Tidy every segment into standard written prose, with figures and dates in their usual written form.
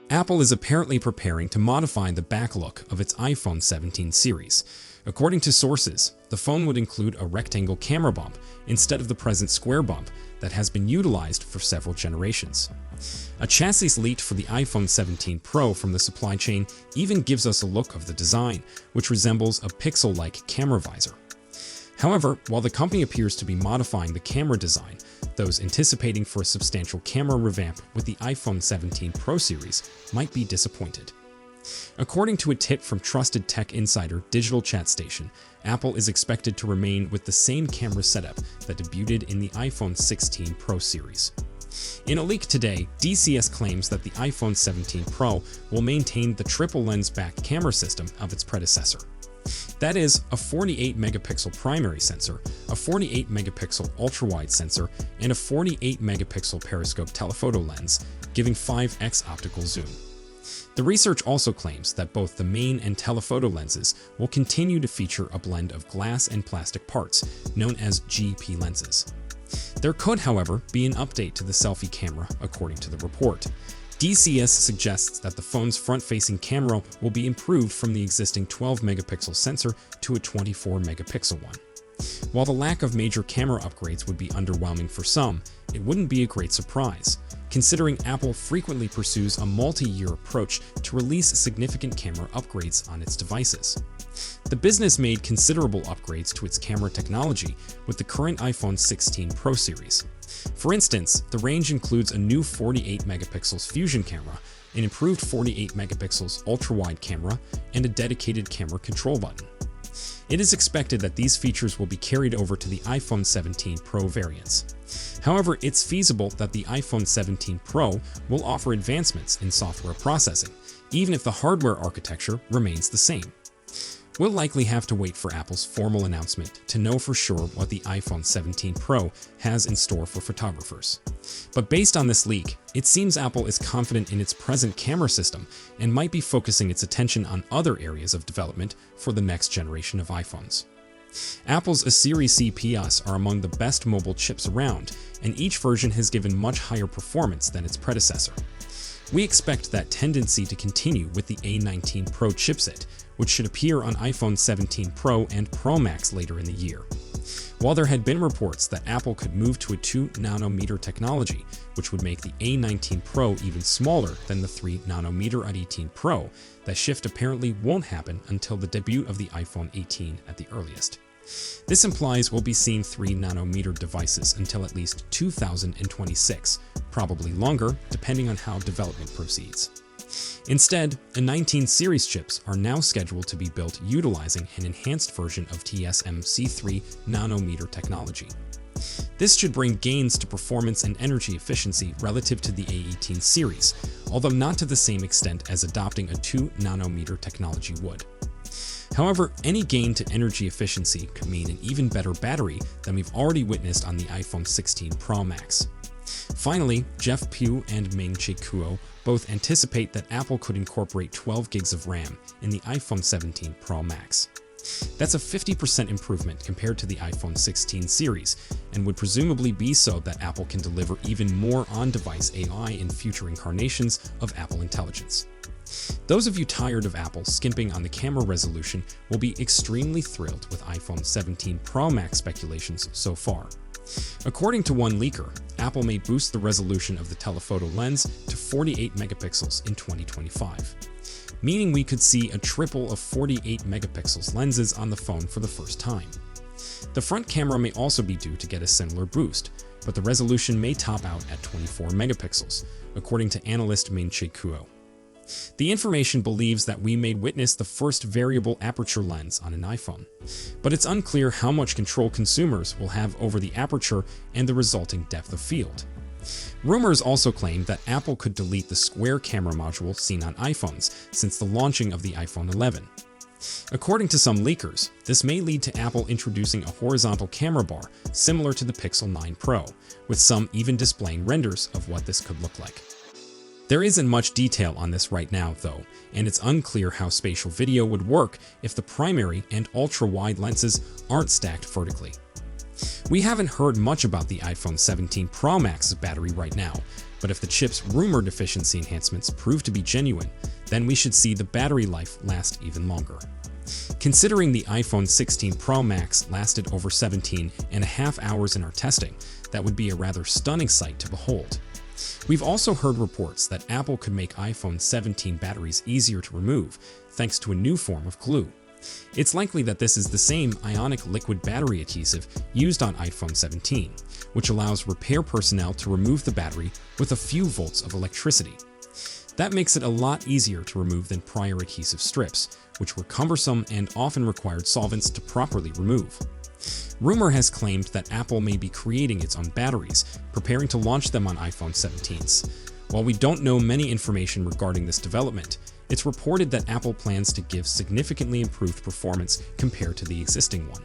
Apple is apparently preparing to modify the back look of its iPhone 17 series. According to sources, the phone would include a rectangle camera bump instead of the present square bump that has been utilized for several generations. A chassis leaked for the iPhone 17 Pro from the supply chain even gives us a look of the design, which resembles a pixel-like camera visor. However, while the company appears to be modifying the camera design, those anticipating for a substantial camera revamp with the iPhone 17 Pro series might be disappointed. According to a tip from trusted tech insider Digital Chat Station, Apple is expected to remain with the same camera setup that debuted in the iPhone 16 Pro series. In a leak today, DCS claims that the iPhone 17 Pro will maintain the triple lens back camera system of its predecessor. That is, a 48-megapixel primary sensor, a 48-megapixel ultrawide sensor, and a 48-megapixel periscope telephoto lens, giving 5x optical zoom. The research also claims that both the main and telephoto lenses will continue to feature a blend of glass and plastic parts, known as GP lenses. There could, however, be an update to the selfie camera, according to the report. DCS suggests that the phone's front-facing camera will be improved from the existing 12-megapixel sensor to a 24-megapixel one. While the lack of major camera upgrades would be underwhelming for some, it wouldn't be a great surprise, considering Apple frequently pursues a multi-year approach to release significant camera upgrades on its devices. The business made considerable upgrades to its camera technology with the current iPhone 16 Pro series. For instance, the range includes a new 48-megapixels fusion camera, an improved 48-megapixels ultra-wide camera, and a dedicated camera control button. It is expected that these features will be carried over to the iPhone 17 Pro variants. However, it's feasible that the iPhone 17 Pro will offer advancements in software processing, even if the hardware architecture remains the same. We'll likely have to wait for Apple's formal announcement to know for sure what the iPhone 17 Pro has in store for photographers. But based on this leak, it seems Apple is confident in its present camera system and might be focusing its attention on other areas of development for the next generation of iPhones. Apple's A Series C Plus are among the best mobile chips around, and each version has given much higher performance than its predecessor. We expect that tendency to continue with the A19 Pro chipset, which should appear on iPhone 17 Pro and Pro Max later in the year. While there had been reports that Apple could move to a 2-nanometer technology, which would make the A19 Pro even smaller than the 3-nanometer 18 Pro, that shift apparently won't happen until the debut of the iPhone 18 at the earliest. This implies we'll be seeing 3-nanometer devices until at least 2026, probably longer depending on how development proceeds. Instead, the 19 series chips are now scheduled to be built utilizing an enhanced version of TSMC 3-nanometer technology. This should bring gains to performance and energy efficiency relative to the A18 series, although not to the same extent as adopting a 2-nanometer technology would. However, any gain to energy efficiency could mean an even better battery than we've already witnessed on the iPhone 16 Pro Max. Finally, Jeff Pugh and Ming-Chi Kuo both anticipate that Apple could incorporate 12 gigs of RAM in the iPhone 17 Pro Max. That's a 50% improvement compared to the iPhone 16 series, and would presumably be so that Apple can deliver even more on-device AI in future incarnations of Apple Intelligence. Those of you tired of Apple skimping on the camera resolution will be extremely thrilled with iPhone 17 Pro Max speculations so far. According to one leaker, Apple may boost the resolution of the telephoto lens to 48 megapixels in 2025, meaning we could see a triple of 48 megapixels lenses on the phone for the first time. The front camera may also be due to get a similar boost, but the resolution may top out at 24 megapixels, according to analyst Ming-Chi Kuo. The information believes that we may witness the first variable aperture lens on an iPhone, but it's unclear how much control consumers will have over the aperture and the resulting depth of field. Rumors also claim that Apple could delete the square camera module seen on iPhones since the launching of the iPhone 11. According to some leakers, this may lead to Apple introducing a horizontal camera bar similar to the Pixel 9 Pro, with some even displaying renders of what this could look like. There isn't much detail on this right now, though, and it's unclear how spatial video would work if the primary and ultra-wide lenses aren't stacked vertically. We haven't heard much about the iPhone 17 Pro Max's battery right now, But if the chip's rumored efficiency enhancements prove to be genuine, then we should see the battery life last even longer. Considering the iPhone 16 Pro Max lasted over 17.5 hours in our testing, that would be a rather stunning sight to behold. We've also heard reports that Apple could make iPhone 17 batteries easier to remove thanks to a new form of glue. It's likely that this is the same ionic liquid battery adhesive used on iPhone 17, which allows repair personnel to remove the battery with a few volts of electricity. That makes it a lot easier to remove than prior adhesive strips, which were cumbersome and often required solvents to properly remove. Rumor has claimed that Apple may be creating its own batteries, preparing to launch them on iPhone 17s. While we don't know many information regarding this development, it's reported that Apple plans to give significantly improved performance compared to the existing one.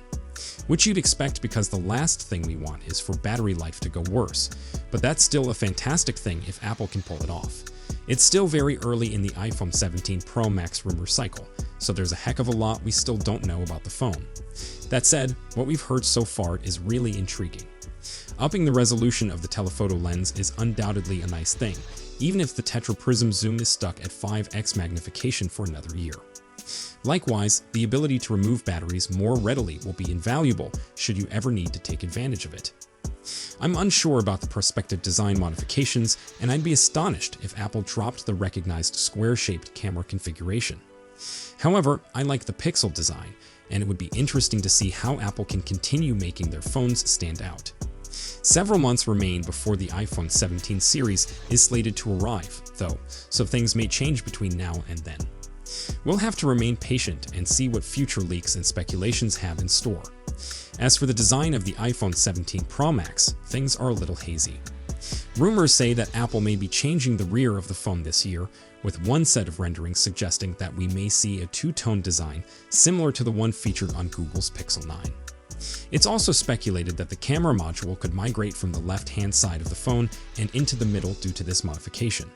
Which you'd expect because the last thing we want is for battery life to go worse, but that's still a fantastic thing if Apple can pull it off. It's still very early in the iPhone 17 Pro Max rumor cycle, so there's a heck of a lot we still don't know about the phone. That said, what we've heard so far is really intriguing. Upping the resolution of the telephoto lens is undoubtedly a nice thing, even if the tetraprism zoom is stuck at 5x magnification for another year. Likewise, the ability to remove batteries more readily will be invaluable should you ever need to take advantage of it. I'm unsure about the prospective design modifications, and I'd be astonished if Apple dropped the recognized square-shaped camera configuration. However, I like the pixel design, and it would be interesting to see how Apple can continue making their phones stand out. Several months remain before the iPhone 17 series is slated to arrive, though, so things may change between now and then. We'll have to remain patient and see what future leaks and speculations have in store. As for the design of the iPhone 17 Pro Max, things are a little hazy. Rumors say that Apple may be changing the rear of the phone this year, with one set of renderings suggesting that we may see a two-tone design similar to the one featured on Google's Pixel 9. It's also speculated that the camera module could migrate from the left-hand side of the phone and into the middle due to this modification.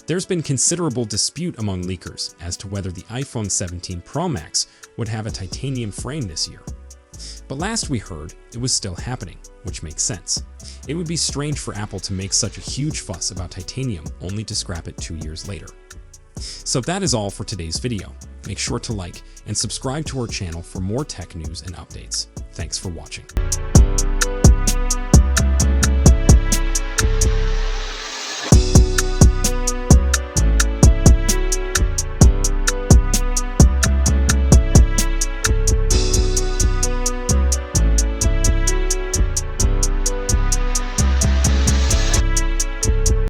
There's been considerable dispute among leakers as to whether the iPhone 17 Pro Max would have a titanium frame this year. But last we heard, it was still happening, which makes sense. It would be strange for Apple to make such a huge fuss about titanium only to scrap it 2 years later. So that is all for today's video. Make sure to like and subscribe to our channel for more tech news and updates. Thanks for watching.